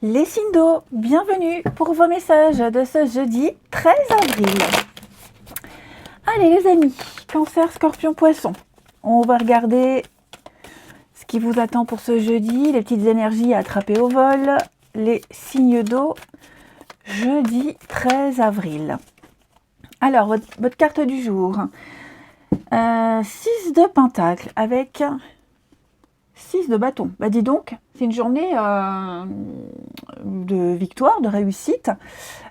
Les signes d'eau, bienvenue pour vos messages de ce jeudi 13 avril. Allez les amis, Cancer, Scorpion, Poisson. On va regarder ce qui vous attend pour ce jeudi, les petites énergies à attraper au vol, les signes d'eau, jeudi 13 avril. Alors, votre carte du jour, 6 de Pentacle avec 6 de bâton. Bah dis donc, c'est une journée de victoire, de réussite,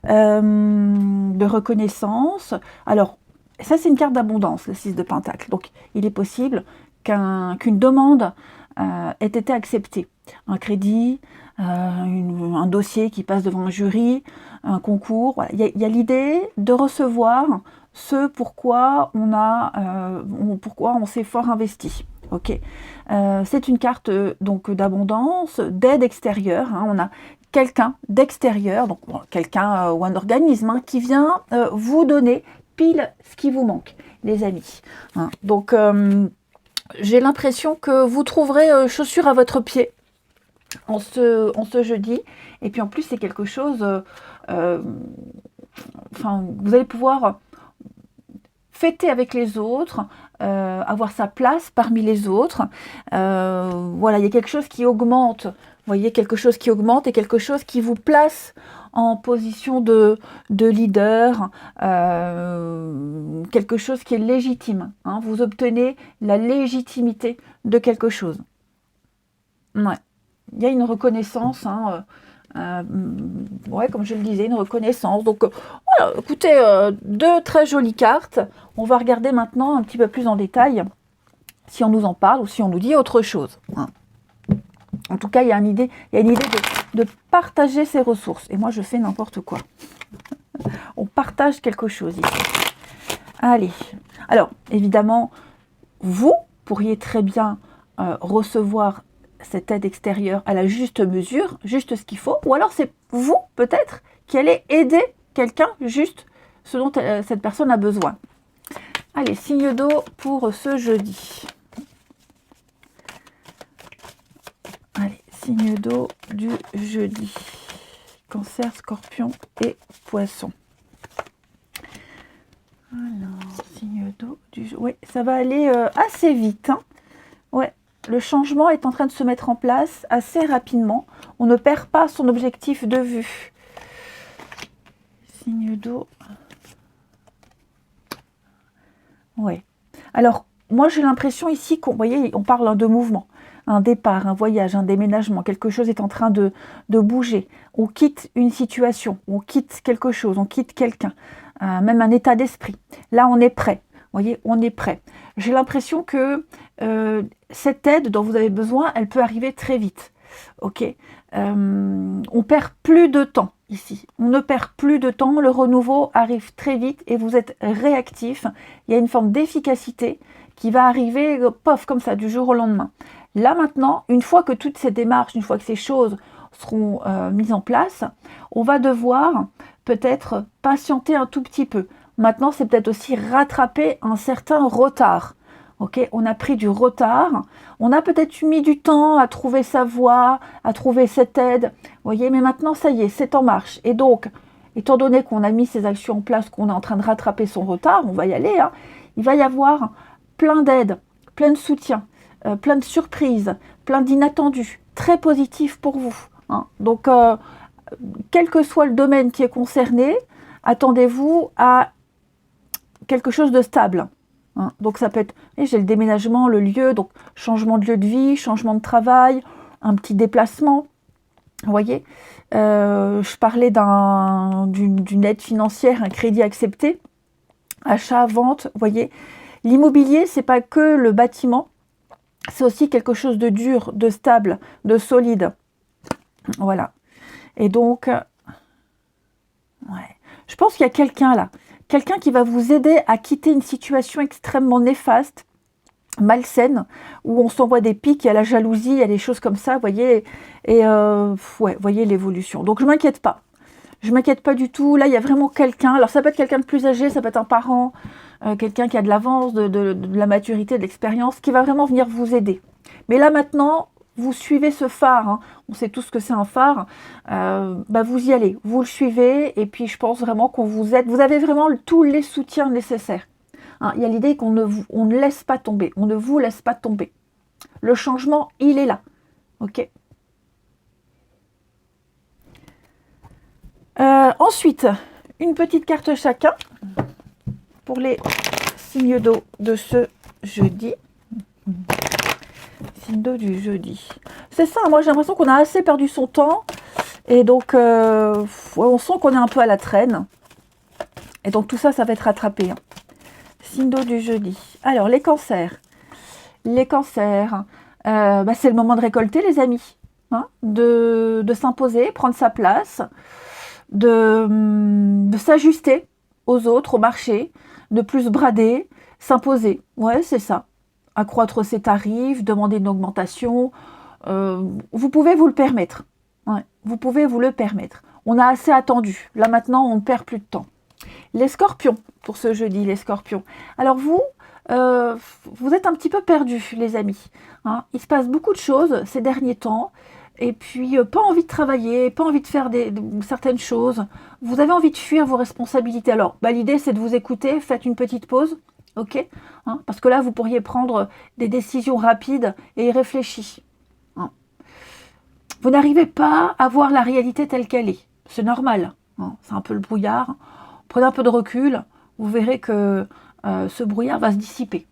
de reconnaissance. Alors, ça c'est une carte d'abondance, le 6 de Pentacle. Donc, il est possible qu'une demande ait été acceptée. Un crédit, un dossier qui passe devant un jury, un concours. Voilà. Il y a l'idée de recevoir ce pourquoi pourquoi on s'est fort investi. Ok, c'est une carte donc d'abondance, d'aide extérieure. Hein. On a quelqu'un d'extérieur, donc quelqu'un ou un organisme qui vient vous donner pile ce qui vous manque, les amis. Hein. Donc j'ai l'impression que vous trouverez chaussures à votre pied en ce jeudi. Et puis en plus c'est quelque chose, vous allez pouvoir fêter avec les autres, avoir sa place parmi les autres. Voilà, il y a quelque chose qui augmente. Vous voyez, quelque chose qui augmente et quelque chose qui vous place en position de leader, quelque chose qui est légitime. Hein. Vous obtenez la légitimité de quelque chose. Ouais. Il y a une reconnaissance, hein, ouais, comme je le disais, une reconnaissance. Donc voilà, écoutez, deux très jolies cartes. On va regarder maintenant un petit peu plus en détail si on nous en parle ou si on nous dit autre chose. Hein. En tout cas, il y a une idée de partager ses ressources. Et moi, je fais n'importe quoi. On partage quelque chose ici. Allez. Alors, évidemment, vous pourriez très bien recevoir cette aide extérieure à la juste mesure, juste ce qu'il faut, ou alors c'est vous, peut-être, qui allez aider quelqu'un juste ce dont cette personne a besoin. Allez, signe d'eau pour ce jeudi. Allez, signe d'eau du jeudi. Cancer, Scorpion et Poisson. Alors, signe d'eau du jeudi. Oui, ça va aller assez vite. Hein. Ouais. Le changement est en train de se mettre en place assez rapidement. On ne perd pas son objectif de vue. Signe d'eau. Ouais. Alors, moi j'ai l'impression ici qu'on, voyez, on parle de mouvement. Un départ, un voyage, un déménagement. Quelque chose est en train de bouger. On quitte une situation, on quitte quelque chose, on quitte quelqu'un. Même un état d'esprit. Là, on est prêt. Vous voyez, on est prêt. J'ai l'impression que cette aide dont vous avez besoin, elle peut arriver très vite. Ok, on perd plus de temps ici. On ne perd plus de temps. Le renouveau arrive très vite et vous êtes réactif. Il y a une forme d'efficacité qui va arriver, pof, comme ça, du jour au lendemain. Là maintenant, une fois que toutes ces démarches, une fois que ces choses seront mises en place, on va devoir peut-être patienter un tout petit peu. Maintenant, c'est peut-être aussi rattraper un certain retard. Okay, on a pris du retard, on a peut-être mis du temps à trouver sa voie, à trouver cette aide, voyez, mais maintenant, ça y est, c'est en marche. Et donc, étant donné qu'on a mis ces actions en place, qu'on est en train de rattraper son retard, on va y aller, hein, il va y avoir plein d'aides, plein de soutien, plein de surprises, plein d'inattendus, très positifs pour vous. Hein. Donc, quel que soit le domaine qui est concerné, attendez-vous à quelque chose de stable. Hein. Donc ça peut être, j'ai le déménagement, le lieu, donc changement de lieu de vie, changement de travail, un petit déplacement. Vous voyez, je parlais d'une aide financière, un crédit accepté, achat, vente. Vous voyez, l'immobilier, c'est pas que le bâtiment, c'est aussi quelque chose de dur, de stable, de solide. Voilà. Et donc, ouais, je pense qu'il y a quelqu'un là. Quelqu'un qui va vous aider à quitter une situation extrêmement néfaste, malsaine, où on s'envoie des pics, il y a la jalousie, il y a des choses comme ça, vous voyez, et ouais, voyez l'évolution. Donc je ne m'inquiète pas. Je ne m'inquiète pas du tout. Là, il y a vraiment quelqu'un. Alors ça peut être quelqu'un de plus âgé, ça peut être un parent, quelqu'un qui a de l'avance, de la maturité, de l'expérience, qui va vraiment venir vous aider. Mais là maintenant, vous suivez ce phare, hein. On sait tous que c'est un phare, vous y allez, vous le suivez, et puis je pense vraiment qu'on vous aide, vous avez vraiment tous les soutiens nécessaires. Hein, il y a l'idée qu'on on ne laisse pas tomber, on ne vous laisse pas tomber. Le changement, il est là, ok. Ensuite, une petite carte chacun pour les signes d'eau de ce jeudi. Signe d'eau du jeudi. C'est ça, moi j'ai l'impression qu'on a assez perdu son temps. Et donc, on sent qu'on est un peu à la traîne. Et donc tout ça, ça va être rattrapé. Hein. Signe d'eau du jeudi. Alors, les cancers. Les cancers, c'est le moment de récolter, les amis. Hein, de s'imposer, prendre sa place, de s'ajuster aux autres, au marché, de plus brader, s'imposer. Ouais, c'est ça. Accroître ses tarifs, demander une augmentation. Vous pouvez vous le permettre. Ouais, vous pouvez vous le permettre. On a assez attendu. Là, maintenant, on ne perd plus de temps. Les scorpions, pour ce jeudi, les scorpions. Alors vous êtes un petit peu perdus, les amis. Hein, il se passe beaucoup de choses ces derniers temps. Et puis, pas envie de travailler, pas envie de faire certaines choses. Vous avez envie de fuir vos responsabilités. Alors, l'idée, c'est de vous écouter. Faites une petite pause, ok, hein, parce que là, vous pourriez prendre des décisions rapides et réfléchies. Hein. Vous n'arrivez pas à voir la réalité telle qu'elle est. C'est normal. Hein, c'est un peu le brouillard. Prenez un peu de recul. Vous verrez que ce brouillard va se dissiper.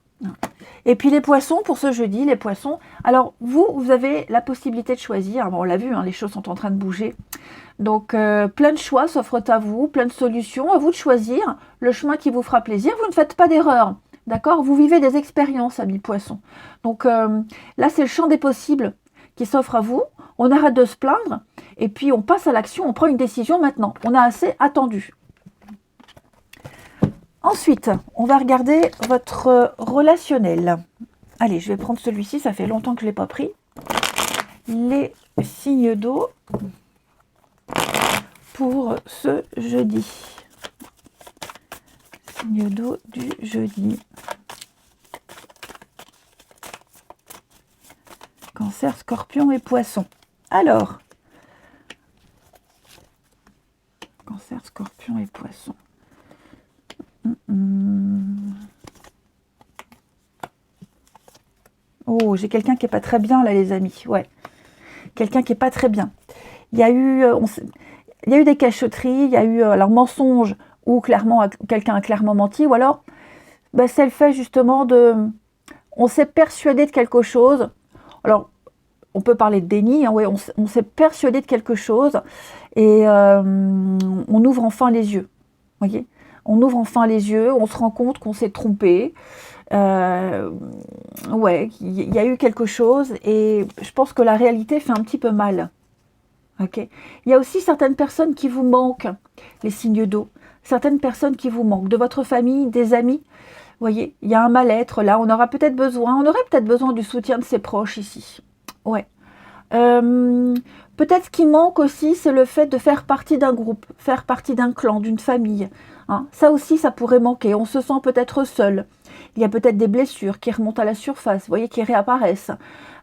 Et puis les poissons, pour ce jeudi, les poissons. Alors, vous avez la possibilité de choisir. Bon, on l'a vu, hein, les choses sont en train de bouger. Donc, plein de choix s'offrent à vous, plein de solutions. À vous de choisir le chemin qui vous fera plaisir. Vous ne faites pas d'erreur. D'accord? Vous vivez des expériences, amis poissons. Donc, là, c'est le champ des possibles qui s'offre à vous. On arrête de se plaindre. Et puis, on passe à l'action. On prend une décision maintenant. On a assez attendu. Ensuite, on va regarder votre relationnel. Allez, je vais prendre celui-ci, ça fait longtemps que je ne l'ai pas pris. Les signes d'eau pour ce jeudi. Signes d'eau du jeudi. Cancer, scorpion et poisson. Alors, cancer, scorpion et poisson. Oh, j'ai quelqu'un qui n'est pas très bien là, les amis. Ouais, quelqu'un qui n'est pas très bien. Il y a eu des cachotteries, il y a eu mensonge ou clairement quelqu'un a clairement menti, ou alors c'est le fait justement on s'est persuadé de quelque chose. Alors, on peut parler de déni, hein, ouais, on s'est persuadé de quelque chose et on ouvre enfin les yeux. Voyez, on ouvre enfin les yeux, on se rend compte qu'on s'est trompé. Ouais, il y a eu quelque chose et je pense que la réalité fait un petit peu mal. Ok. Il y a aussi certaines personnes qui vous manquent, les signes d'eau. Certaines personnes qui vous manquent, de votre famille, des amis. Vous voyez, il y a un mal-être là. On aurait peut-être besoin du soutien de ses proches ici. Ouais. Peut-être ce qui manque aussi, c'est le fait de faire partie d'un groupe, faire partie d'un clan, d'une famille. Hein. Ça aussi, ça pourrait manquer. On se sent peut-être seul. Il y a peut-être des blessures qui remontent à la surface, vous voyez, qui réapparaissent.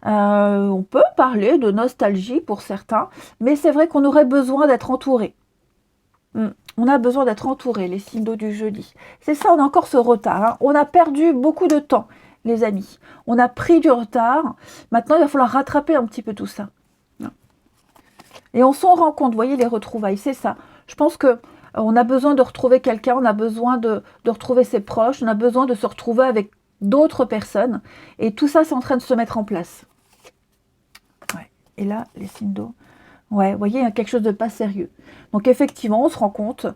On peut parler de nostalgie pour certains, mais c'est vrai qu'on aurait besoin d'être entouré. On a besoin d'être entouré, les signes d'eau du jeudi. C'est ça, on a encore ce retard. Hein. On a perdu beaucoup de temps, les amis. On a pris du retard. Maintenant, il va falloir rattraper un petit peu tout ça. Et on s'en rend compte, vous voyez, les retrouvailles, c'est ça. Je pense que on a besoin de retrouver quelqu'un, on a besoin de retrouver ses proches, on a besoin de se retrouver avec d'autres personnes. Et tout ça, c'est en train de se mettre en place. Ouais. Et là, les signes d'eau. Ouais, vous voyez, il y a quelque chose de pas sérieux. Donc effectivement, on se rend compte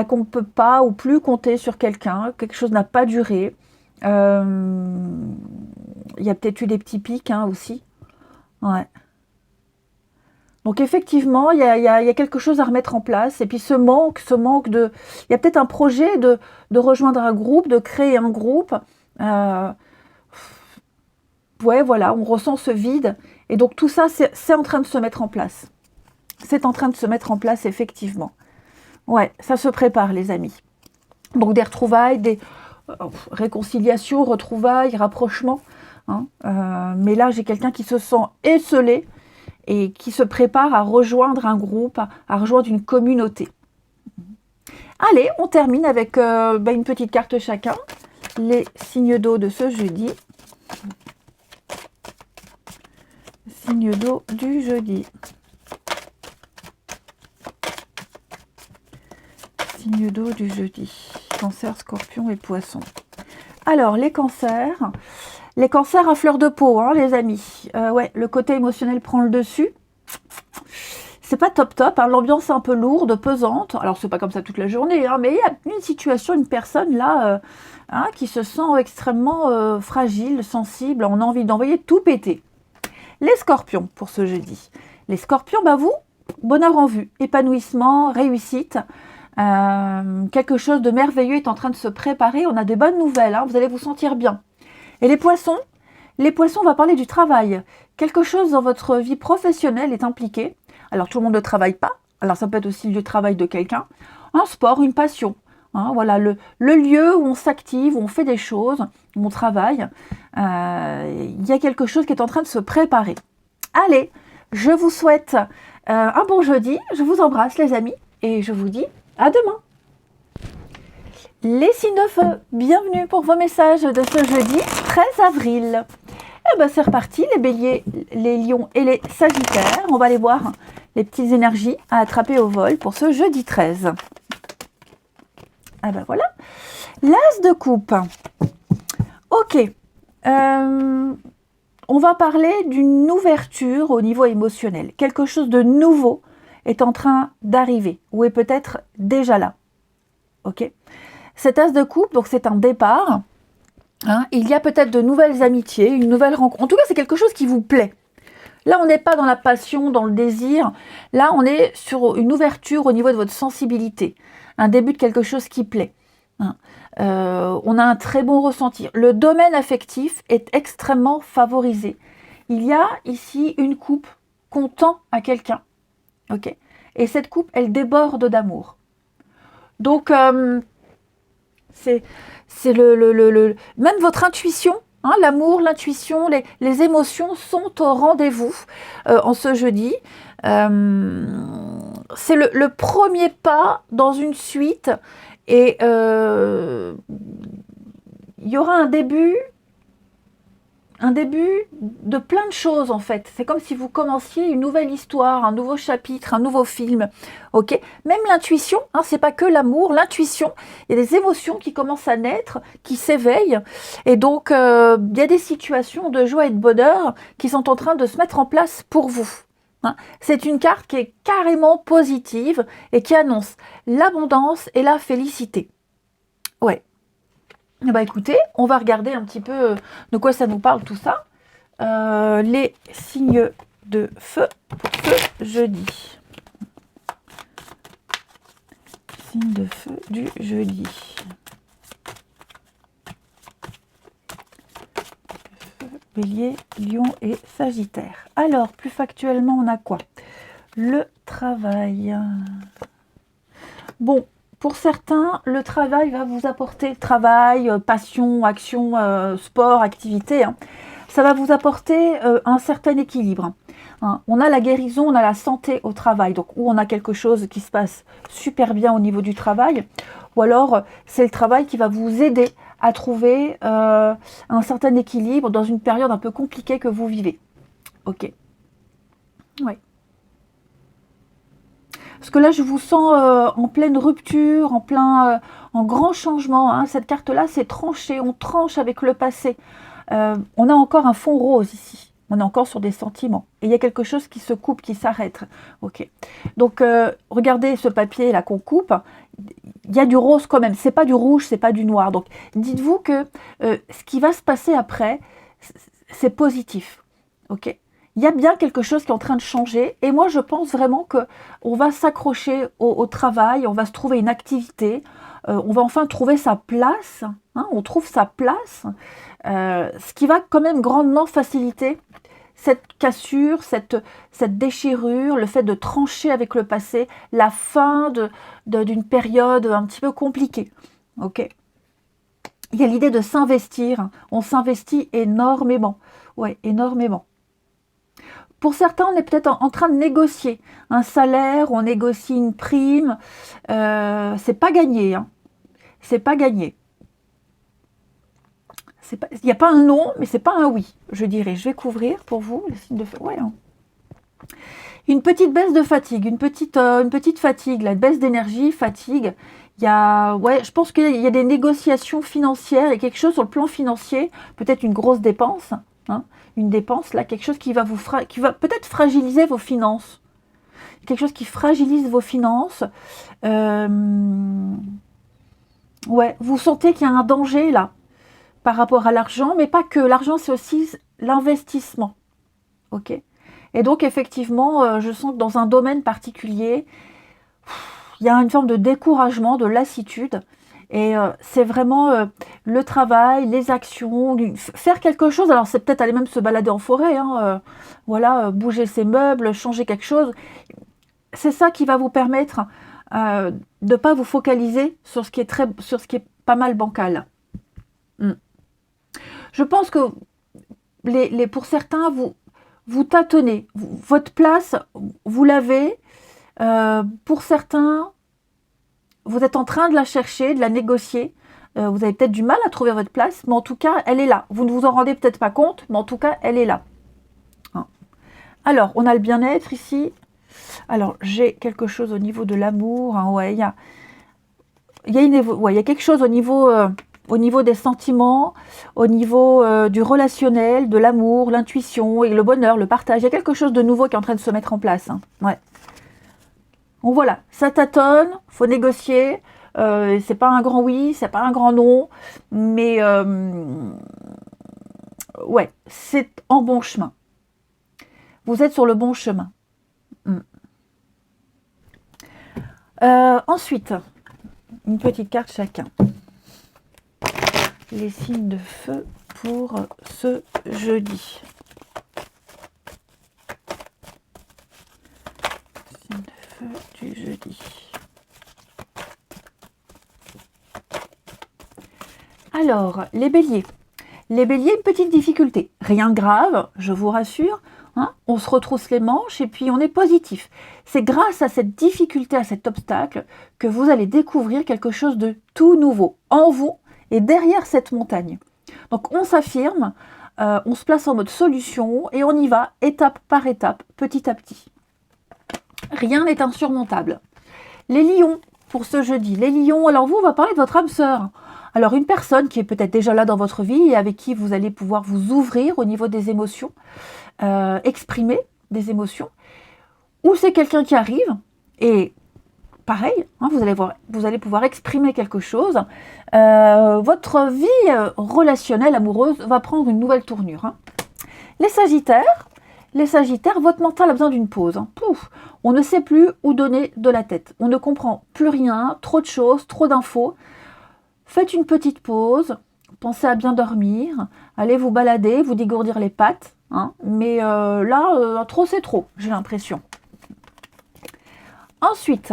qu'on ne peut pas ou plus compter sur quelqu'un, quelque chose n'a pas duré. Il y a peut-être eu des petits pics aussi. Ouais. Donc effectivement, il y a quelque chose à remettre en place. Et puis ce manque de... Il y a peut-être un projet de rejoindre un groupe, de créer un groupe. Ouais, voilà, on ressent ce vide. Et donc tout ça, c'est en train de se mettre en place. C'est en train de se mettre en place, effectivement. Ouais, ça se prépare, les amis. Donc des retrouvailles, des réconciliations, retrouvailles, rapprochements. hein. Mais là, j'ai quelqu'un qui se sent esseulé et qui se prépare à rejoindre un groupe, à rejoindre une communauté. Allez, on termine avec une petite carte chacun. Les signes d'eau de ce jeudi. Signes d'eau du jeudi. Signes d'eau du jeudi. Cancer, Scorpion et Poisson. Alors, les cancers à fleur de peau, hein, les amis. Ouais, le côté émotionnel prend le dessus. C'est pas top, hein, l'ambiance est un peu lourde, pesante. Alors, c'est pas comme ça toute la journée, hein, mais il y a une situation, une personne là, hein, qui se sent extrêmement fragile, sensible. On a envie d'envoyer tout péter. Les scorpions, pour ce jeudi. Les scorpions, vous, bonheur en vue, épanouissement, réussite. Quelque chose de merveilleux est en train de se préparer. On a des bonnes nouvelles, hein, vous allez vous sentir bien. Et les poissons, on va parler du travail. Quelque chose dans votre vie professionnelle est impliqué. Alors, tout le monde ne travaille pas. Alors, ça peut être aussi le travail de quelqu'un. Un sport, une passion. Hein, voilà, le lieu où on s'active, où on fait des choses, où on travaille. Il y a quelque chose qui est en train de se préparer. Allez, je vous souhaite un bon jeudi. Je vous embrasse, les amis. Et je vous dis à demain. Les signes de feu, bienvenue pour vos messages de ce jeudi 13 avril. C'est reparti, les béliers, les lions et les sagittaires. On va aller voir les petites énergies à attraper au vol pour ce jeudi 13. Voilà. L'as de coupe. Ok. On va parler d'une ouverture au niveau émotionnel. Quelque chose de nouveau est en train d'arriver ou est peut-être déjà là. Ok. Cet as de coupe, donc c'est un départ. Hein, il y a peut-être de nouvelles amitiés, une nouvelle rencontre. En tout cas, c'est quelque chose qui vous plaît. Là, on n'est pas dans la passion, dans le désir. Là, on est sur une ouverture au niveau de votre sensibilité. Un début de quelque chose qui plaît. Hein. On a un très bon ressenti. Le domaine affectif est extrêmement favorisé. Il y a ici une coupe qu'on tend à quelqu'un. Ok. Et cette coupe, elle déborde d'amour. Donc, c'est même votre intuition, hein, l'amour, l'intuition, les émotions sont au rendez-vous en ce jeudi. C'est le premier pas dans une suite et il y aura un début de plein de choses en fait. C'est comme si vous commenciez une nouvelle histoire, un nouveau chapitre, un nouveau film. Ok. Même l'intuition, hein, c'est pas que l'amour, l'intuition. Il y a des émotions qui commencent à naître, qui s'éveillent, et donc il y a des situations de joie et de bonheur qui sont en train de se mettre en place pour vous. Hein. C'est une carte qui est carrément positive et qui annonce l'abondance et la félicité. Ouais. Écoutez, on va regarder un petit peu de quoi ça nous parle tout ça. Les signes de feu pour ce jeudi. Signes de feu du jeudi. Bélier, Lion et Sagittaire. Alors, plus factuellement, on a quoi? Le travail. Bon. Pour certains, le travail va vous apporter travail, passion, action, sport, activité. Hein. Ça va vous apporter un certain équilibre. Hein. On a la guérison, on a la santé au travail. Donc, où on a quelque chose qui se passe super bien au niveau du travail. Ou alors, c'est le travail qui va vous aider à trouver un certain équilibre dans une période un peu compliquée que vous vivez. Ok. Oui. Parce que là, je vous sens en pleine rupture, en grand changement. Hein. Cette carte-là, c'est tranché. On tranche avec le passé. On a encore un fond rose ici. On est encore sur des sentiments. Et il y a quelque chose qui se coupe, qui s'arrête. Ok. Donc, regardez ce papier là qu'on coupe. Il y a du rose quand même. C'est pas du rouge, c'est pas du noir. Donc, dites-vous que ce qui va se passer après, c'est positif. Ok. Il y a bien quelque chose qui est en train de changer et moi je pense vraiment qu'on va s'accrocher au travail, on va se trouver une activité, on va enfin trouver sa place, hein, on trouve sa place, ce qui va quand même grandement faciliter cette cassure, cette déchirure, le fait de trancher avec le passé, la fin d'une période un petit peu compliquée. Ok. Il y a l'idée de s'investir. On s'investit énormément. Ouais, énormément. Pour certains, on est peut-être en train de négocier un salaire, on négocie une prime. C'est pas gagné. Hein. C'est pas gagné. Il n'y a pas un non, mais c'est pas un oui, je dirais. Je vais couvrir pour vous les signes de feu. Ouais, hein. Une petite baisse de fatigue, une petite fatigue, la baisse d'énergie, fatigue. Ouais, je pense qu'il y a des négociations financières et quelque chose sur le plan financier, peut-être une grosse dépense, hein, une dépense, là, quelque chose qui va peut-être fragiliser vos finances. Quelque chose qui fragilise vos finances. Ouais, vous sentez qu'il y a un danger là par rapport à l'argent, mais pas que. L'argent, c'est aussi l'investissement. Ok. Et donc, effectivement, je sens que dans un domaine particulier, il y a une forme de découragement, de lassitude. Et c'est vraiment le travail, les actions, faire quelque chose. Alors, c'est peut-être aller même se balader en forêt, hein, voilà, bouger ses meubles, changer quelque chose. C'est ça qui va vous permettre de ne pas vous focaliser sur ce qui est pas mal bancal. Je pense que pour certains, vous tâtonnez. Votre place, vous l'avez. Pour certains, vous êtes en train de la chercher, de la négocier. Vous avez peut-être du mal à trouver votre place, mais en tout cas, elle est là. Vous ne vous en rendez peut-être pas compte, mais en tout cas, elle est là. Hein. Alors, on a le bien-être ici. Alors, j'ai quelque chose au niveau de l'amour. Hein, ouais, il y a quelque chose au niveau des sentiments, au niveau du relationnel, de l'amour, l'intuition et le bonheur, le partage. Il y a quelque chose de nouveau qui est en train de se mettre en place. Hein. Ouais. Donc voilà, ça tâtonne, faut négocier. C'est pas un grand oui, c'est pas un grand non, mais ouais, c'est en bon chemin. Vous êtes sur le bon chemin. Ensuite, une petite carte chacun. Les signes de feu pour ce jeudi. Signes de feu du jeudi. Alors, les béliers. Les béliers, une petite difficulté. Rien de grave, je vous rassure. Hein, on se retrousse les manches et puis on est positif. C'est grâce à cette difficulté, à cet obstacle, que vous allez découvrir quelque chose de tout nouveau en vous et derrière cette montagne. Donc on s'affirme, on se place en mode solution et on y va étape par étape, petit à petit. Rien n'est insurmontable. Les lions, pour ce jeudi. Les lions, alors vous, on va parler de votre âme sœur. Alors une personne qui est peut-être déjà là dans votre vie et avec qui vous allez pouvoir vous ouvrir au niveau des émotions, exprimer des émotions, ou c'est quelqu'un qui arrive et pareil, hein, vous allez pouvoir exprimer quelque chose. Votre vie relationnelle, amoureuse, va prendre une nouvelle tournure. Hein. Les Sagittaires, votre mental a besoin d'une pause. Hein. Pouf, on ne sait plus où donner de la tête. On ne comprend plus rien, trop de choses, trop d'infos. Faites une petite pause, pensez à bien dormir, allez vous balader, vous dégourdir les pattes. Hein. Mais là, trop c'est trop, j'ai l'impression. Ensuite,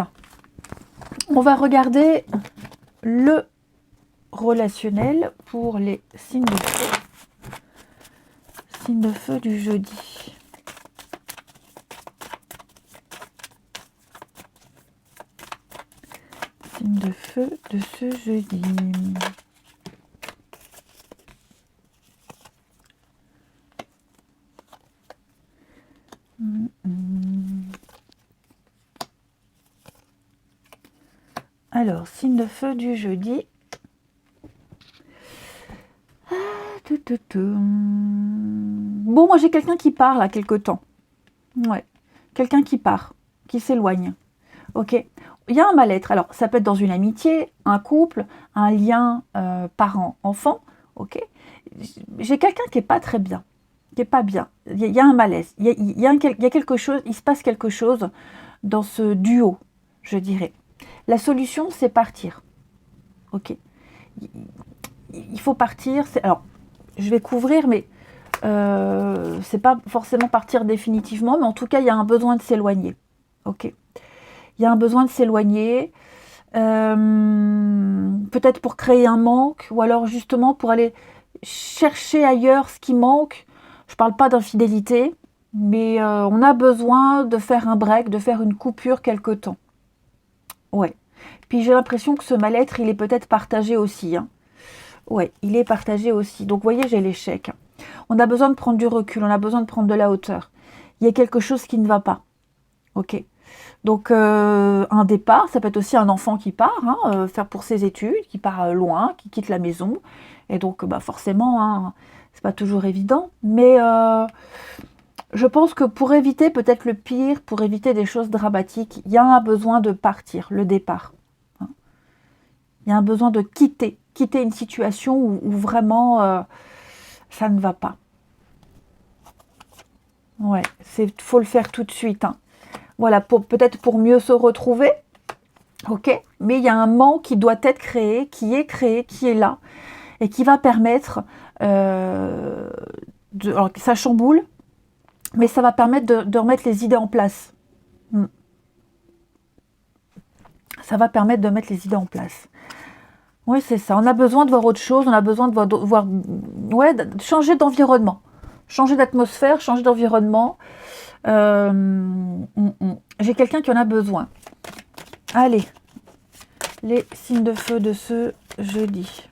on va regarder le relationnel pour les signes de feu. Signes de feu du jeudi. Signe de feu de ce jeudi. Alors, signe de feu du jeudi. Bon, moi j'ai quelqu'un qui part là quelque temps. Ouais, quelqu'un qui part, qui s'éloigne. Ok, il y a un mal-être. Alors, ça peut être dans une amitié, un couple, un lien parent-enfant. Ok, j'ai quelqu'un qui est pas très bien, qui est pas bien. Il y a un malaise. Il y a quelque chose. Il se passe quelque chose dans ce duo, je dirais. La solution, c'est partir. Ok, il faut partir. Alors, je vais couvrir, mais c'est pas forcément partir définitivement, mais en tout cas, il y a un besoin de s'éloigner. Ok. Il y a un besoin de s'éloigner. peut-être pour créer un manque, ou alors justement pour aller chercher ailleurs ce qui manque. Je ne parle pas d'infidélité, mais on a besoin de faire un break, de faire une coupure quelque temps. Ouais. Puis j'ai l'impression que ce mal-être, il est peut-être partagé aussi. Hein. Ouais, il est partagé aussi. Donc, vous voyez, j'ai l'échec. On a besoin de prendre du recul, on a besoin de prendre de la hauteur. Il y a quelque chose qui ne va pas. Ok. Donc, un départ, ça peut être aussi un enfant qui part, hein, faire pour ses études, qui part loin, qui quitte la maison. Et donc, bah, forcément, hein, c'est pas toujours évident. Mais je pense que pour éviter peut-être le pire, pour éviter des choses dramatiques, il y a un besoin de partir, le départ. Hein. Il y a un besoin de quitter une situation où vraiment ça ne va pas. Ouais, faut le faire tout de suite. Hein. Voilà, peut-être pour mieux se retrouver. Ok, mais il y a un manque qui doit être créé, qui est là, et qui va permettre, alors ça chamboule, mais ça va permettre de remettre les idées en place. Ça va permettre de mettre les idées en place. Oui, c'est ça. On a besoin de voir autre chose, on a besoin de voir ouais, de changer d'environnement, changer d'atmosphère, changer d'environnement. J'ai quelqu'un qui en a besoin. Allez, les signes de feu de ce jeudi.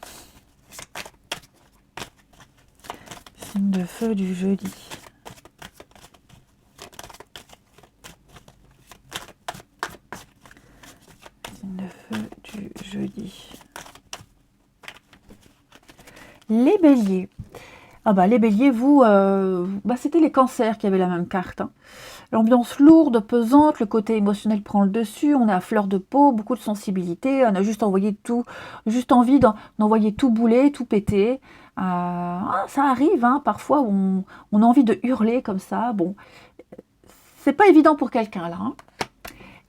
Signe de feu du jeudi. Signe de feu du jeudi. Les béliers. Ah bah les béliers, vous, c'était les cancers qui avaient la même carte. Hein. L'ambiance lourde, pesante, le côté émotionnel prend le dessus, on est à fleur de peau, beaucoup de sensibilité, on a juste envie d'envoyer tout bouler, tout péter. Ça arrive, hein, parfois on a envie de hurler comme ça. Bon, c'est pas évident pour quelqu'un là. Hein.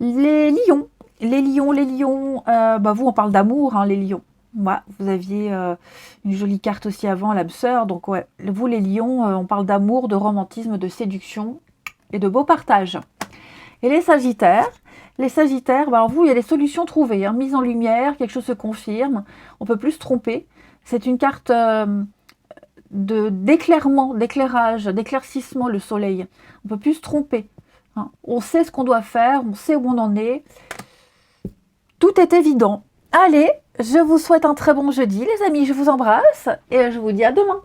Les lions, vous on parle d'amour, hein, les lions. Ouais, vous aviez une jolie carte aussi avant, l'âme sœur. Donc ouais, vous les lions, on parle d'amour, de romantisme, de séduction et de beau partage. Et les sagittaires, alors vous, il y a des solutions trouvées, hein, mise en lumière, quelque chose se confirme, on peut plus se tromper. C'est une carte d'éclairement, d'éclairage, d'éclaircissement, le soleil. On peut plus se tromper. Hein. On sait ce qu'on doit faire, on sait où on en est. Tout est évident. Allez, je vous souhaite un très bon jeudi, les amis. Je vous embrasse et je vous dis à demain.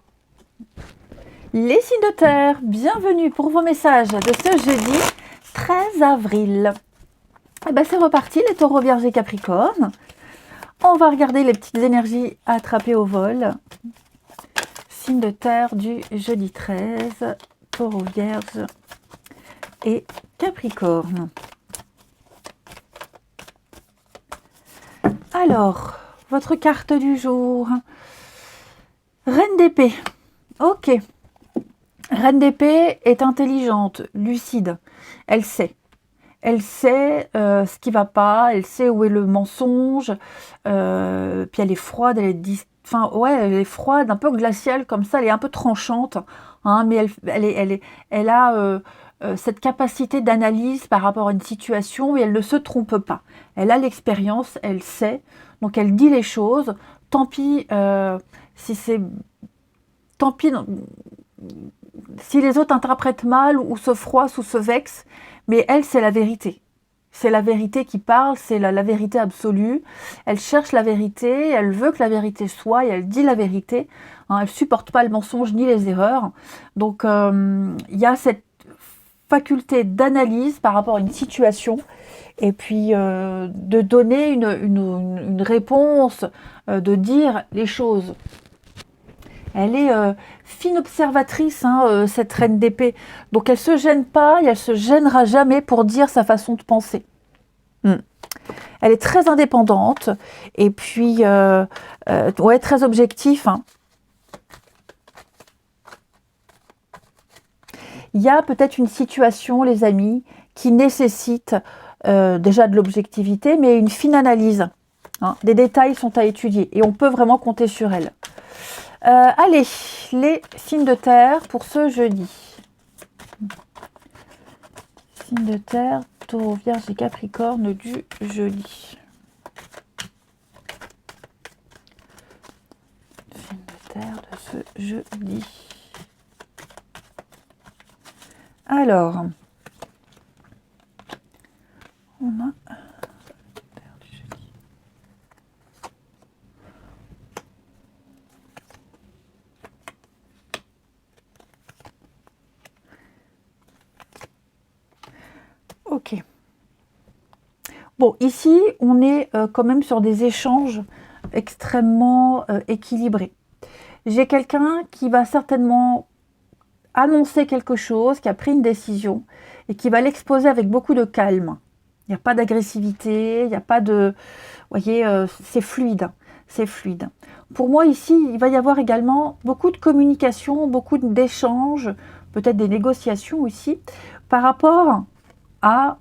Les signes de terre, bienvenue pour vos messages de ce jeudi 13 avril. Et ben c'est reparti, les taureaux, vierges et capricornes. On va regarder les petites énergies attrapées au vol. Signe de terre du jeudi 13, taureaux, vierges et capricorne. Alors, votre carte du jour. Reine d'épée. Ok. Reine d'épée est intelligente, lucide. Elle sait. Elle sait ce qui ne va pas, elle sait où est le mensonge. Puis elle est froide, elle est froide, un peu glaciale comme ça, elle est un peu tranchante. Hein, mais elle a cette capacité d'analyse par rapport à une situation et elle ne se trompe pas. Elle a l'expérience, elle sait, donc elle dit les choses. Tant pis si c'est... Tant pis si les autres interprètent mal ou se froissent ou se vexent, mais elle, c'est la vérité. C'est la vérité qui parle, c'est la vérité absolue. Elle cherche la vérité, elle veut que la vérité soit et elle dit la vérité. Hein, elle ne supporte pas le mensonge ni les erreurs. Donc, il y a cette faculté d'analyse par rapport à une situation et puis de donner une réponse, de dire les choses. Elle est fine observatrice, hein, cette reine d'épée. Donc elle ne se gêne pas et elle ne se gênera jamais pour dire sa façon de penser. Elle est très indépendante et puis très objectif. Hein. Il y a peut-être une situation, les amis, qui nécessite déjà de l'objectivité, mais une fine analyse. Hein. Des détails sont à étudier et on peut vraiment compter sur elle. Allez, les signes de terre pour ce jeudi. Signes de terre, taureau, vierge et capricorne du jeudi. ce jeudi. Alors, on a Terre du jeudi. Ok. Bon, ici, on est quand même sur des échanges extrêmement équilibrés. J'ai quelqu'un qui va certainement annoncer quelque chose, qui a pris une décision et qui va l'exposer avec beaucoup de calme. Il n'y a pas d'agressivité, il n'y a pas de... Vous voyez, c'est fluide, c'est fluide. Pour moi, ici, il va y avoir également beaucoup de communication, beaucoup d'échanges, peut-être des négociations aussi, par rapport à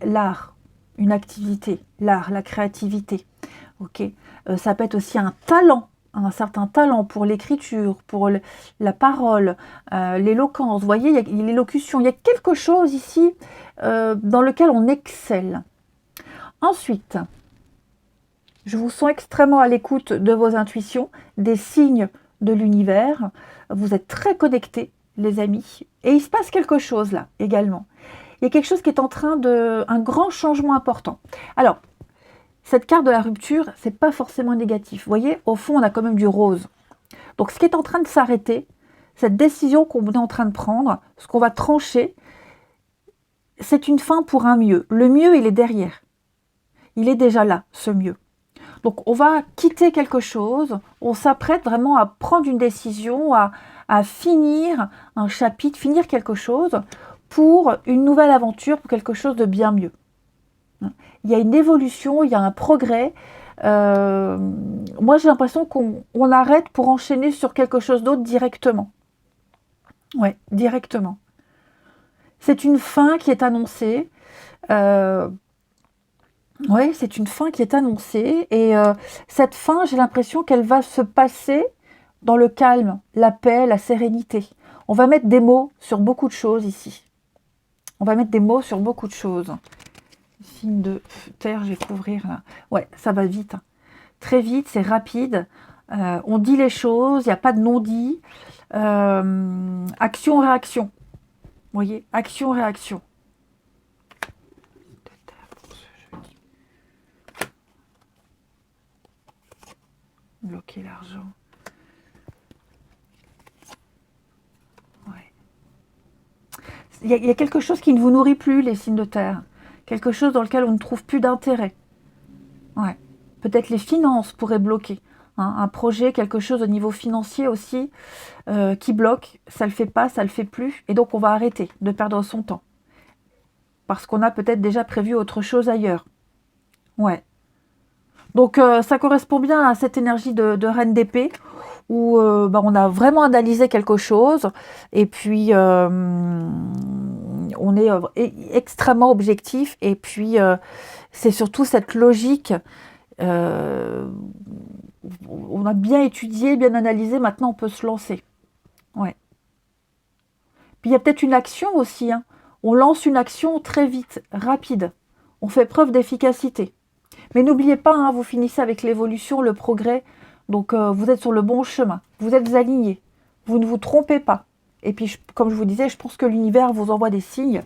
l'art, une activité, l'art, la créativité. Ok, ça peut être aussi un talent, un certain talent pour l'écriture, pour la parole, l'éloquence. Vous voyez, il y a l'élocution. Il y a quelque chose ici dans lequel on excelle. Ensuite, je vous sens extrêmement à l'écoute de vos intuitions, des signes de l'univers. Vous êtes très connectés, les amis. Et il se passe quelque chose là également. Il y a quelque chose qui est en train de... un grand changement important. Alors, cette carte de la rupture, c'est pas forcément négatif. Vous voyez, au fond, on a quand même du rose. Donc, ce qui est en train de s'arrêter, cette décision qu'on est en train de prendre, ce qu'on va trancher, c'est une fin pour un mieux. Le mieux, il est derrière. Il est déjà là, ce mieux. Donc, on va quitter quelque chose, on s'apprête vraiment à prendre une décision, à finir un chapitre, finir quelque chose pour une nouvelle aventure, pour quelque chose de bien mieux. Il y a une évolution, il y a un progrès. Moi, j'ai l'impression qu'on arrête pour enchaîner sur quelque chose d'autre directement. Ouais, directement. C'est une fin qui est annoncée. Ouais, c'est une fin qui est annoncée. Et cette fin, j'ai l'impression qu'elle va se passer dans le calme, la paix, la sérénité. On va mettre des mots sur beaucoup de choses ici. On va mettre des mots sur beaucoup de choses. Signe de terre, je vais couvrir là. Ouais, ça va vite. Hein. Très vite, c'est rapide. On dit les choses, il n'y a pas de non-dit. Action-réaction. Vous voyez, action-réaction. Bloquer l'argent. Ouais. Il y a quelque chose qui ne vous nourrit plus, les signes de terre. Quelque chose dans lequel on ne trouve plus d'intérêt. Ouais. Peut-être les finances pourraient bloquer. Hein. Un projet, quelque chose au niveau financier aussi, qui bloque. Ça ne le fait pas, ça ne le fait plus. Et donc, on va arrêter de perdre son temps. Parce qu'on a peut-être déjà prévu autre chose ailleurs. Ouais. Donc, ça correspond bien à cette énergie de reine d'épée, où on a vraiment analysé quelque chose. Et puis... on est extrêmement objectif et puis c'est surtout cette logique, on a bien étudié, bien analysé, maintenant on peut se lancer. Ouais. Puis il y a peut-être une action aussi, hein. On lance une action très vite, rapide, on fait preuve d'efficacité. Mais n'oubliez pas, hein, vous finissez avec l'évolution, le progrès, donc vous êtes sur le bon chemin, vous êtes alignés, vous ne vous trompez pas. Et puis, comme je vous disais, je pense que l'univers vous envoie des signes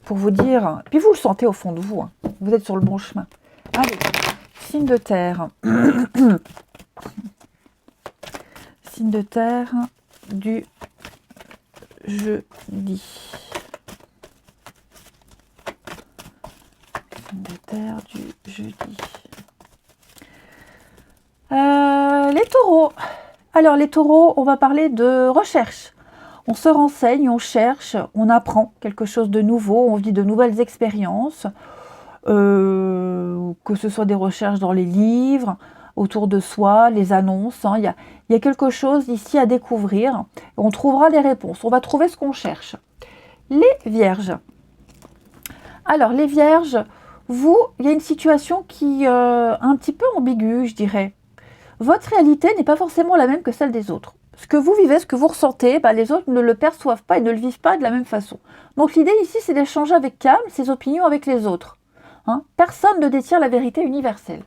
pour vous dire... Puis vous le sentez au fond de vous, hein, vous êtes sur le bon chemin. Allez, signe de terre. Signe de terre du jeudi. Signe de terre du jeudi. Les taureaux. Alors, les taureaux, on va parler de recherche. On se renseigne, on cherche, on apprend quelque chose de nouveau, on vit de nouvelles expériences, que ce soit des recherches dans les livres, autour de soi, les annonces. Hein, il y a quelque chose ici à découvrir. On trouvera des réponses, on va trouver ce qu'on cherche. Les vierges. Alors, les vierges, vous, il y a une situation qui est un petit peu ambiguë, je dirais. Votre réalité n'est pas forcément la même que celle des autres. Ce que vous vivez, ce que vous ressentez, les autres ne le perçoivent pas et ne le vivent pas de la même façon. Donc l'idée ici, c'est d'échanger avec calme ses opinions avec les autres. Hein, personne ne détient la vérité universelle.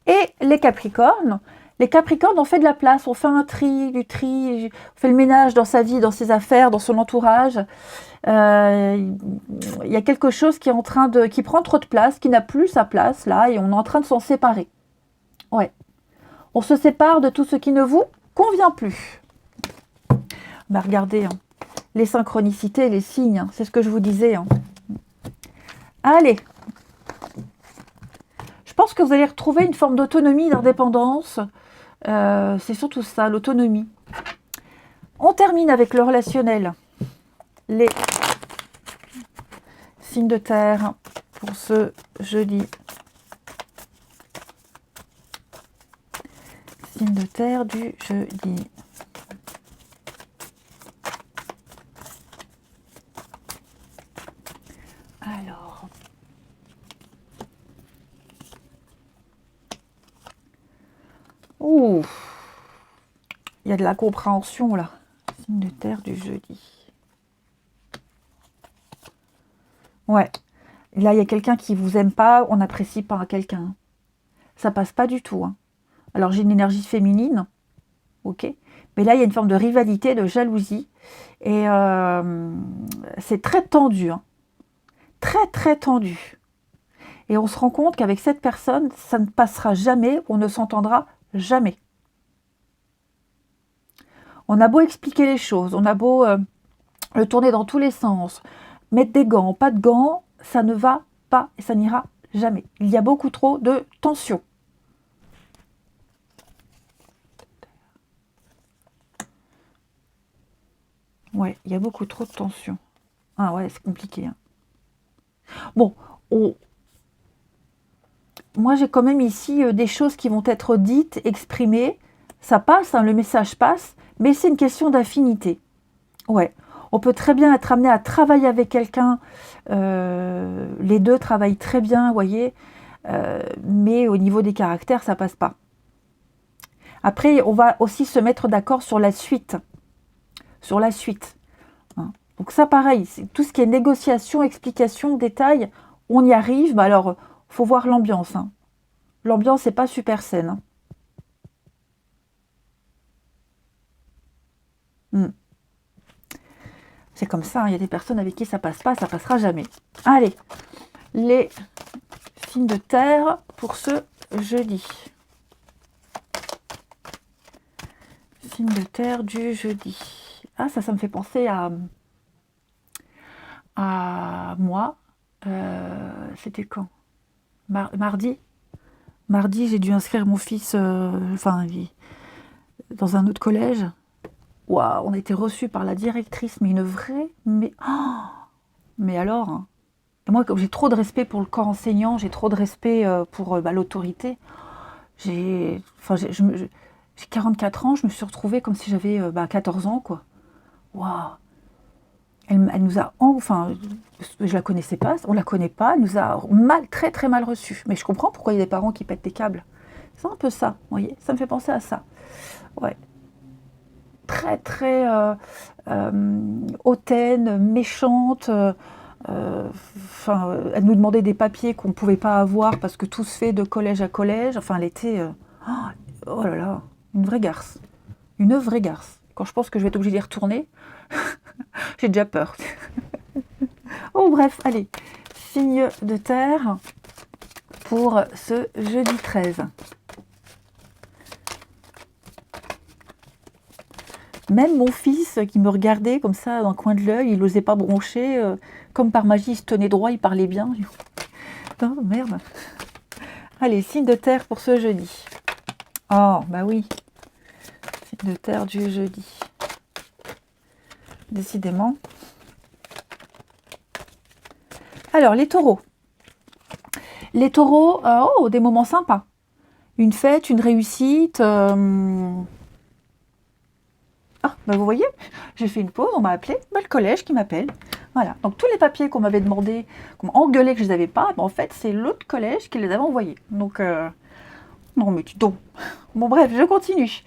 Et les capricornes, Les Capricornes, on fait de la place, on fait un tri, du tri, on fait le ménage dans sa vie, dans ses affaires, dans son entourage. Il y a quelque chose qui est en train de, qui prend trop de place, qui n'a plus sa place là, et on est en train de s'en séparer. Ouais. On se sépare de tout ce qui ne vous convient plus. Bah regardez, hein, les synchronicités, les signes, hein, c'est ce que je vous disais. Hein. Allez. Je pense que vous allez retrouver une forme d'autonomie, d'indépendance. C'est surtout ça, l'autonomie. On termine avec le relationnel. Les signes de terre pour ce jeudi. Signes de terre du jeudi. Alors. Ouh. Il y a de la compréhension là. Signe de terre du jeudi. Ouais. Là, il y a quelqu'un qui vous aime pas, on n'apprécie pas quelqu'un. Ça passe pas du tout. Hein. Alors, j'ai une énergie féminine, ok. Mais là, il y a une forme de rivalité, de jalousie. Et c'est très tendu. Hein. Très, très tendu. Et on se rend compte qu'avec cette personne, ça ne passera jamais, on ne s'entendra jamais. On a beau expliquer les choses, on a beau le tourner dans tous les sens, mettre des gants, pas de gants, ça ne va pas et ça n'ira jamais. Il y a beaucoup trop de tension. Ouais, il y a beaucoup trop de tension. Ah ouais, c'est compliqué. Hein. Bon, moi j'ai quand même ici des choses qui vont être dites, exprimées. Ça passe, hein, le message passe, mais c'est une question d'affinité. Ouais, on peut très bien être amené à travailler avec quelqu'un. Les deux travaillent très bien, vous voyez. Mais au niveau des caractères, ça passe pas. Après, on va aussi se mettre d'accord sur la suite. Sur la suite. Hein. Donc ça, pareil, c'est tout ce qui est négociation, explication, détail, on y arrive. Bah alors, faut voir l'ambiance. Hein. L'ambiance n'est pas super saine. Hein. C'est comme ça, il y a des personnes avec qui ça passe pas, ça passera jamais. Allez, les signes de terre pour ce jeudi. Signes de terre du jeudi. Ah, ça me fait penser à moi. C'était quand Mardi. Mardi, j'ai dû inscrire mon fils dans un autre collège. Waouh, on a été reçus par la directrice, mais une vraie... Mais alors hein. Et moi, comme j'ai trop de respect pour le corps enseignant, j'ai trop de respect pour l'autorité. J'ai 44 ans, je me suis retrouvée comme si j'avais 14 ans, quoi. Waouh. Elle nous a... Enfin, je la connaissais pas, on la connaît pas, elle nous a très très mal reçus. Mais je comprends pourquoi il y a des parents qui pètent des câbles. C'est un peu ça, vous voyez. Ça me fait penser à ça. Ouais. Très très hautaine, méchante. Elle nous demandait des papiers qu'on ne pouvait pas avoir parce que tout se fait de collège à collège. Enfin, elle était... oh là là, une vraie garce. Une vraie garce. Quand je pense que je vais être obligée d'y retourner, j'ai déjà peur. Oh bref, allez. Signe de terre pour ce jeudi 13. Même mon fils qui me regardait comme ça dans le coin de l'œil, il n'osait pas broncher. Comme par magie, il se tenait droit, il parlait bien. Oh merde. Allez, signe de terre pour ce jeudi. Oh, bah oui. Signe de terre du jeudi. Décidément. Alors, les taureaux. Les taureaux, des moments sympas. Une fête, une réussite. Ah, bah vous voyez, j'ai fait une pause, on m'a appelé, le collège qui m'appelle. Voilà, donc tous les papiers qu'on m'avait demandé, qu'on m'a engueulé que je ne les avais pas, en fait, c'est l'autre collège qui les avait envoyés. Donc, non mais tu donc. Bon bref, je continue.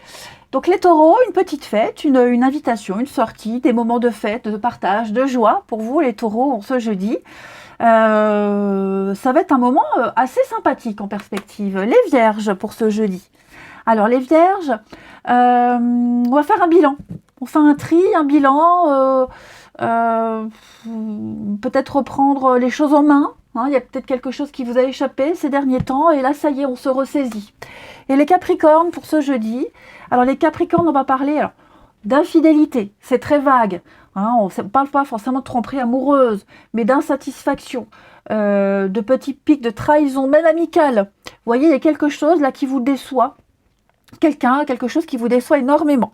Donc les taureaux, une petite fête, une invitation, une sortie, des moments de fête, de partage, de joie pour vous les taureaux ce jeudi. Ça va être un moment assez sympathique en perspective. Les vierges pour ce jeudi. Alors les vierges, on va faire un bilan. On fait un tri, un bilan, peut-être reprendre les choses en main. Hein, il y a peut-être quelque chose qui vous a échappé ces derniers temps, et là, ça y est, on se ressaisit. Et les Capricornes, pour ce jeudi, alors les Capricornes, on va parler d'infidélité, c'est très vague. Hein, on ne parle pas forcément de tromperie amoureuse, mais d'insatisfaction, de petits pics de trahison, même amicale. Vous voyez, il y a quelque chose là qui vous déçoit. Quelque chose qui vous déçoit énormément.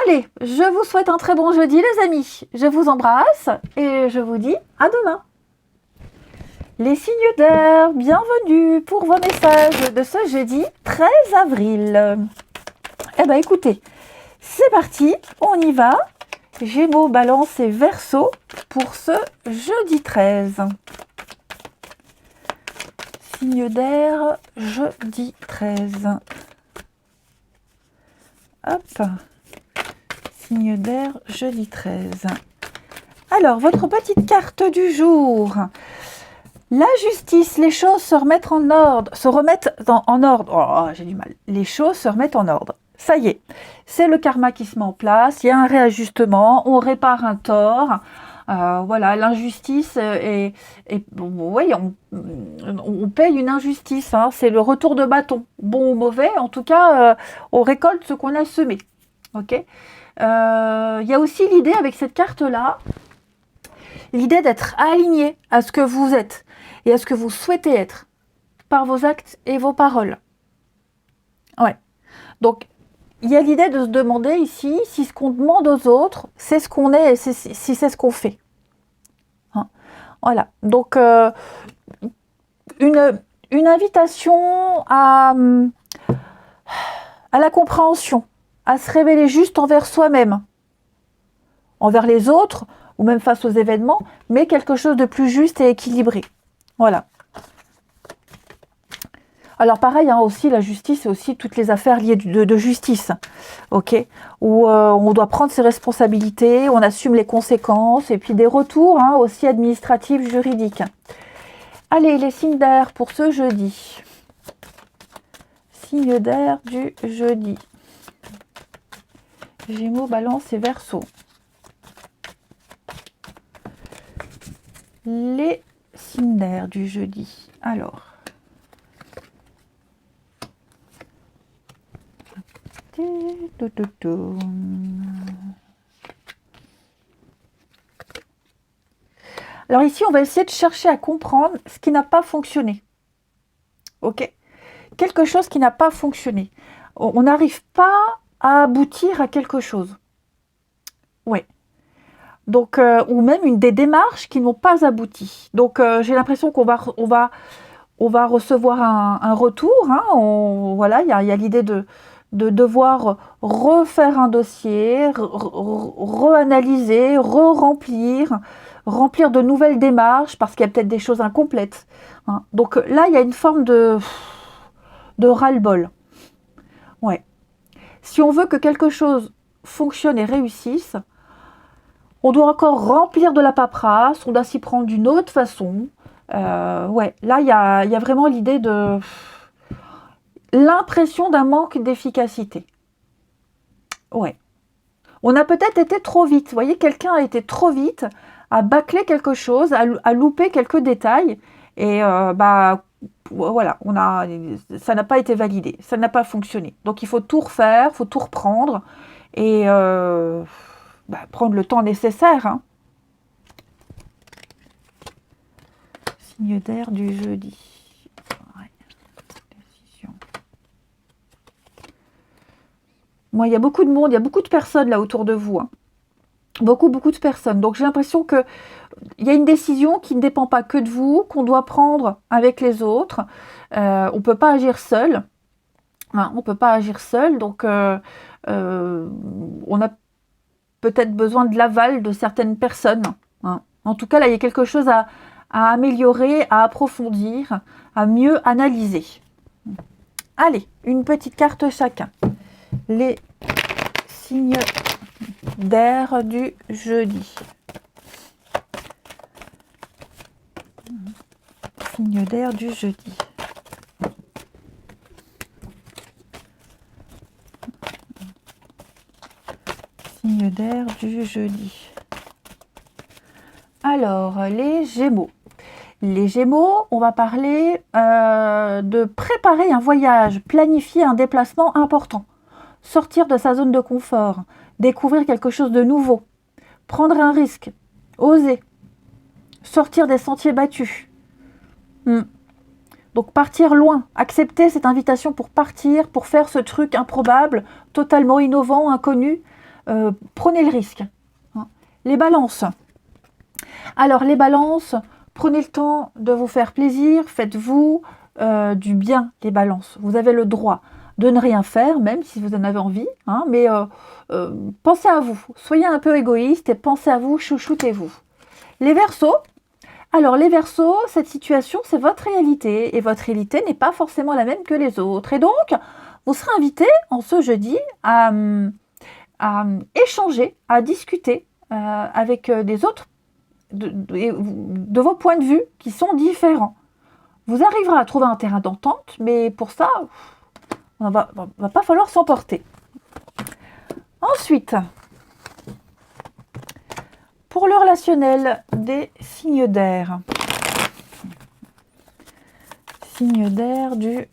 Allez, je vous souhaite un très bon jeudi les amis. Je vous embrasse et je vous dis à demain. Les signes d'air, bienvenue pour vos messages de ce jeudi 13 avril. Eh bien écoutez, c'est parti, on y va. Gémeaux, Balance et Verseau pour ce jeudi 13. Signe d'air, jeudi 13. Hop. Signe d'air, jeudi 13. Alors, votre petite carte du jour. La justice, les choses se remettent en ordre. En ordre. Oh, j'ai du mal. Les choses se remettent en ordre. Ça y est, c'est le karma qui se met en place. Il y a un réajustement. On répare un tort. Voilà, l'injustice oui, on paye une injustice. Hein, c'est le retour de bâton. Bon ou mauvais, en tout cas, on récolte ce qu'on a semé. Ok. Il y a aussi l'idée avec cette carte-là, l'idée d'être aligné à ce que vous êtes et à ce que vous souhaitez être par vos actes et vos paroles. Ouais. Donc, il y a l'idée de se demander ici si ce qu'on demande aux autres, c'est ce qu'on est et si c'est ce qu'on fait. Hein, voilà. Donc, une invitation à la compréhension, à se révéler juste envers soi-même, envers les autres, ou même face aux événements, mais quelque chose de plus juste et équilibré. Voilà. Alors pareil, hein, aussi la justice, c'est aussi toutes les affaires liées de justice, ok, où on doit prendre ses responsabilités, on assume les conséquences, et puis des retours hein, aussi administratifs, juridiques. Allez, les signes d'air pour ce jeudi. Signe d'air du jeudi. Gémeaux, Balance et Verseau. Les signes d'air du jeudi. Alors. Alors ici, on va essayer de chercher à comprendre ce qui n'a pas fonctionné. Ok ? Quelque chose qui n'a pas fonctionné. On n'arrive pas à aboutir à quelque chose. Ouais. Donc, ou même des démarches qui n'ont pas abouti. Donc, j'ai l'impression qu'on va recevoir un retour. Hein, voilà, il y a l'idée de devoir refaire un dossier, reanalyser, remplir de nouvelles démarches parce qu'il y a peut-être des choses incomplètes. Hein. Donc là, il y a une forme de ras-le-bol. Ouais. Si on veut que quelque chose fonctionne et réussisse, on doit encore remplir de la paperasse, on doit s'y prendre d'une autre façon. Ouais, là, il y a vraiment l'idée de l'impression d'un manque d'efficacité. Ouais. On a peut-être été trop vite. Vous voyez, quelqu'un a été trop vite, a bâclé quelque chose, a loupé quelques détails. Et voilà, ça n'a pas été validé, ça n'a pas fonctionné. Donc il faut tout refaire, il faut tout reprendre et prendre le temps nécessaire. Hein. Signe d'air du jeudi. Ouais. Décision. Moi, il y a beaucoup de monde, il y a beaucoup de personnes là autour de vous. Hein. Beaucoup de personnes. Donc j'ai l'impression que il y a une décision qui ne dépend pas que de vous, qu'on doit prendre avec les autres. On ne peut pas agir seul. Hein, on ne peut pas agir seul. Donc on a peut-être besoin de l'aval de certaines personnes. Hein. En tout cas, là, il y a quelque chose à améliorer, à approfondir, à mieux analyser. Allez, une petite carte chacun. Les signes d'air du jeudi. Signe d'air du jeudi. d'air du jeudi. Alors, les Gémeaux. Les Gémeaux, on va parler de préparer un voyage, planifier un déplacement important, sortir de sa zone de confort, découvrir quelque chose de nouveau, prendre un risque, oser, sortir des sentiers battus. Donc partir loin, accepter cette invitation pour partir, pour faire ce truc improbable, totalement innovant, inconnu. Prenez le risque. Les balances. Alors les balances, prenez le temps de vous faire plaisir, faites-vous du bien, les balances. Vous avez le droit de ne rien faire, même si vous en avez envie, mais pensez à vous. Soyez un peu égoïste et pensez à vous, chouchoutez-vous. Les Verseaux. Alors les Verseaux, cette situation, c'est votre réalité et votre réalité n'est pas forcément la même que les autres. Et donc, vous serez invité en ce jeudi à échanger, à discuter avec des autres de vos points de vue qui sont différents. Vous arriverez à trouver un terrain d'entente, mais pour ça, il va pas falloir s'emporter. Ensuite, pour le relationnel des signes d'air. Signes d'air du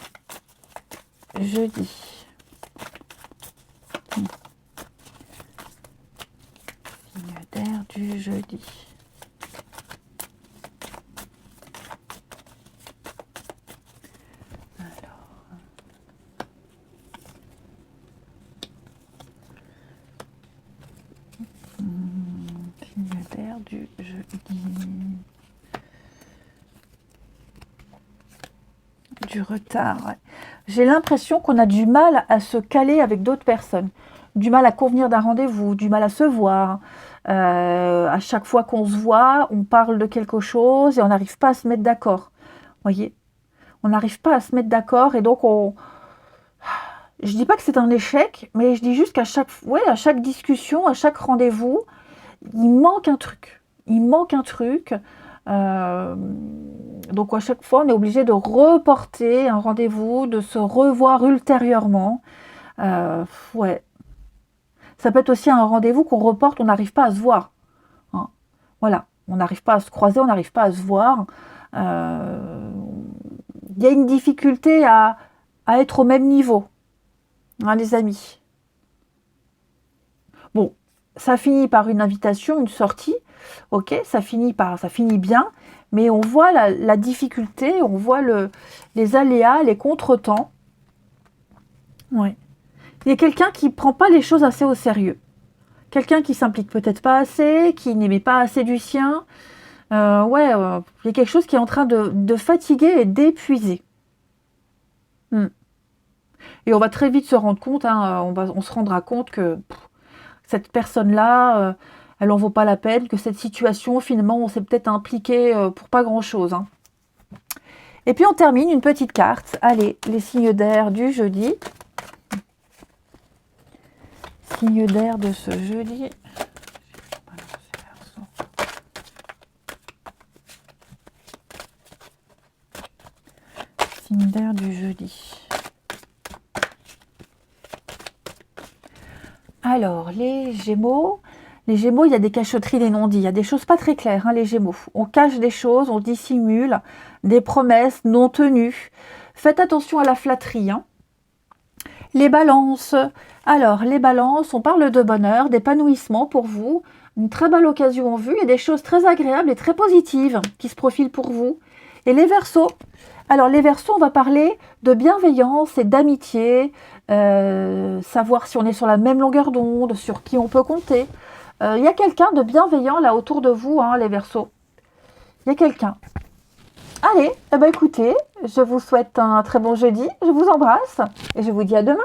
jeudi. Signes d'air du jeudi. Du jeudi. Du retard. Ouais. J'ai l'impression qu'on a du mal à se caler avec d'autres personnes. Du mal à convenir d'un rendez-vous, du mal à se voir. À chaque fois qu'on se voit, on parle de quelque chose et on n'arrive pas à se mettre d'accord. Voyez, on n'arrive pas à se mettre d'accord et donc je dis pas que c'est un échec, mais je dis juste qu'à chaque discussion, à chaque rendez-vous, il manque un truc. Il manque un truc. Donc à chaque fois, on est obligé de reporter un rendez-vous, de se revoir ultérieurement. Ouais. Ça peut être aussi un rendez-vous qu'on reporte, on n'arrive pas à se voir. Voilà. On n'arrive pas à se croiser, on n'arrive pas à se voir. Il y a une difficulté à être au même niveau, les amis. Bon. Ça finit par une invitation, une sortie, ok, ça finit bien, mais on voit la difficulté, on voit les aléas, les contretemps. Ouais. Il y a quelqu'un qui ne prend pas les choses assez au sérieux. Quelqu'un qui s'implique peut-être pas assez, qui n'aimait pas assez du sien. Il y a quelque chose qui est en train de fatiguer et d'épuiser. Et on va très vite se rendre compte, on se rendra compte que cette personne-là, elle n'en vaut pas la peine, que cette situation, finalement, on s'est peut-être impliqué pour pas grand-chose. Et puis on termine une petite carte. Allez, les signes d'air du jeudi. Signes d'air de ce jeudi. Signes d'air du jeudi. Alors, les Gémeaux, il y a des cachotteries, des non-dits, il y a des choses pas très claires, les Gémeaux. On cache des choses, on dissimule, des promesses non tenues. Faites attention à la flatterie. Les balances, alors les balances, on parle de bonheur, d'épanouissement pour vous, une très belle occasion en vue, et des choses très agréables et très positives qui se profilent pour vous. Et les Verseaux, alors les Verseaux, on va parler de bienveillance et d'amitié, savoir si on est sur la même longueur d'onde, sur qui on peut compter. Il y a quelqu'un de bienveillant là autour de vous, les Verseaux. Il y a quelqu'un. Allez, écoutez, je vous souhaite un très bon jeudi, je vous embrasse et je vous dis à demain.